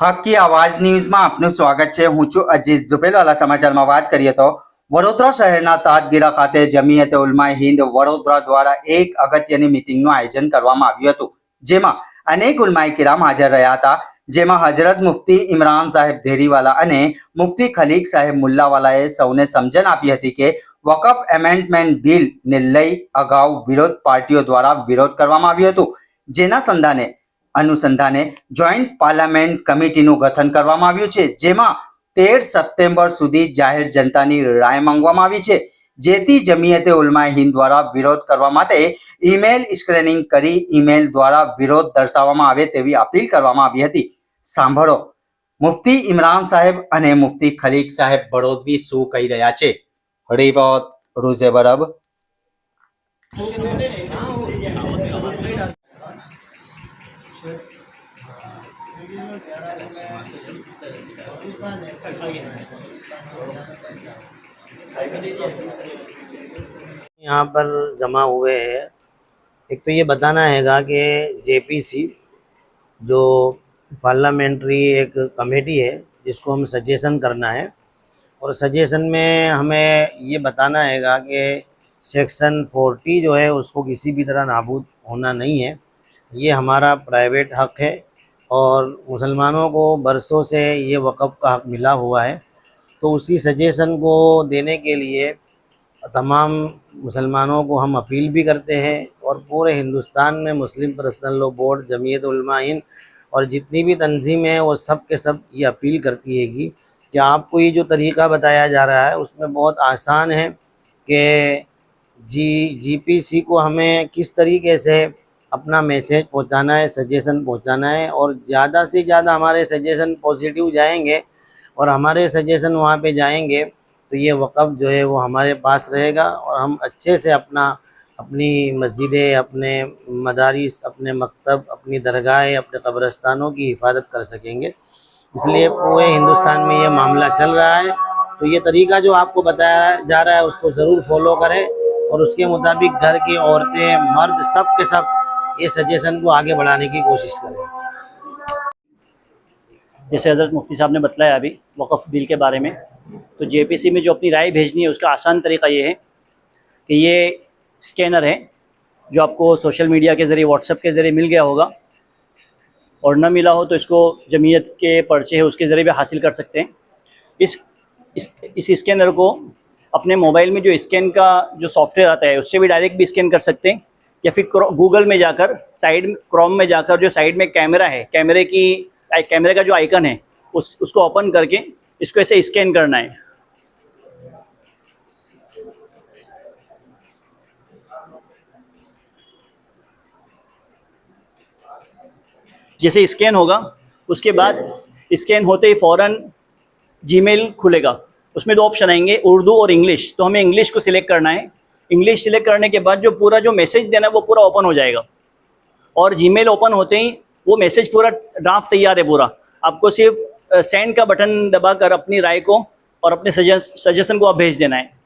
હક કી આવાજ ન્યૂઝમાં આપનું સ્વાગત છે। હું છું અજીઝ ઝુબેલવાલા। સમાચારમાં વાત કરીએ તો વડોદરા શહેરના તાજગીરા ખાતે જમીયતે ઉલમાએ હિન્દ વડોદરા દ્વારા એક અગત્યની મીટિંગનું આયોજન કરવામાં આવ્યું હતું, જેમાં અનેક ઉલમાએ કિરામ હાજર રહ્યા હતા। જેમાં હજરત મુફ્તી ઇમરાન સાહેબ ધેરીવાલા અને મુફ્તી ખલીક સાહેબ મુલ્લાવાલાએ સૌને સમજણ આપી હતી કે વકફ એમેન્ડમેન્ટ બિલને લઈ અગાઉ વિરોધ પાર્ટીઓ દ્વારા વિરોધ કરવામાં આવ્યો હતો, જેના અનુસંધાને જોઈન્ટ પાર્લામેન્ટ કમિટીનું ગઠન કરવામાં આવ્યું છે, જેમાં 13 સપ્ટેમ્બર સુધી જાહેર જનતાની રાય માંગવામાં આવી છે, જેથી જમીયતે ઉલમાએ હિન્દ દ્વારા વિરોધ કરવા માટે ઈમેલ સ્ક્રીનિંગ કરી ઈમેલ દ્વારા વિરોધ દર્શાવવામાં આવે તેવી અપીલ કરવામાં આવી હતી। સાંભળો મુફ્તી ઇમરાન સાહેબ અને મુફ્તી ખલીક સાહેબ બળોદવી શું કહી રહ્યા છે। હરી બોત રોઝે બરબ। यहाँ पर जमा हुए हैं। एक तो ये बताना हैगा कि जेपीसी जो पार्लियामेंट्री एक कमेटी है जिसको हम सजेशन करना है, और सजेशन में हमें ये बताना हैगा कि सेक्शन 40 जो है उसको किसी भी तरह नाबूद होना नहीं है। ये हमारा प्राइवेट हक है और मुसलमानों को बरसों से ये वक़फ़ का हक मिला हुआ है। तो उसी सजेशन को देने के लिए तमाम मुसलमानों को हम अपील भी करते हैं, और पूरे हिंदुस्तान में मुस्लिम personal law board, Jamiat Ulama Hind और जितनी भी तंजीमें हैं वो सब के सब ये अपील करती है कि आपको ये जो तरीक़ा बताया जा रहा है उसमें बहुत आसान है कि जीपीसी को हमें किस तरीके से अपना मैसेज पहुंचाना है, सजेशन पहुंचाना है, और ज़्यादा से ज़्यादा हमारे सजेशन पॉजिटिव जाएंगे और हमारे सजेशन वहाँ पे जाएंगे तो ये वक़फ़ जो है वो हमारे पास रहेगा, और हम अच्छे से अपनी मस्जिदें, अपने मदारिस, अपने मकतब, अपनी दरगाहें, अपने कब्रस्तानों की हिफाजत कर सकेंगे। इसलिए पूरे हिंदुस्तान में ये मामला चल रहा है। तो ये तरीका जो आपको बताया जा रहा है उसको ज़रूर फॉलो करें, और उसके मुताबिक घर की औरतें, मर्द, सब के सब ये सजेशन को आगे बढ़ाने की कोशिश करें। जैसे हज़रत मुफ्ती साहब ने बतलाया अभी वक़फ़ बिल के बारे में, तो जेपीसी में जो अपनी राय भेजनी है उसका आसान तरीका ये है कि ये स्कैनर है जो आपको सोशल मीडिया के ज़रिए, व्हाट्सएप के ज़रिए मिल गया होगा, और न मिला हो तो इसको जमीयत के पर्चे है उसके ज़रिए भी हासिल कर सकते हैं। इस स्कैनर को अपने मोबाइल में जो स्कैन का जो सॉफ्टवेयर आता है उससे भी डायरेक्ट भी स्कैन कर सकते हैं, या फिर गूगल में जाकर क्रोम में जाकर जो साइड में कैमरा है, कैमरे का जो आइकन है उसको ओपन करके इसको ऐसे स्कैन करना है। जैसे स्कैन होगा उसके बाद स्कैन होते ही फ़ौरन जीमेल खुलेगा। उसमें 2 ऑप्शन आएंगे, उर्दू और इंग्लिश। तो हमें इंग्लिश को सिलेक्ट करना है। इंग्लिश सिलेक्ट करने के बाद जो पूरा जो मैसेज देना है वो पूरा ओपन हो जाएगा, और जीमेल ओपन होते ही वो मैसेज पूरा ड्राफ्ट तैयार है पूरा। आपको सिर्फ सेंड का बटन दबाकर अपनी राय को और अपने सजेशन को आप भेज देना है।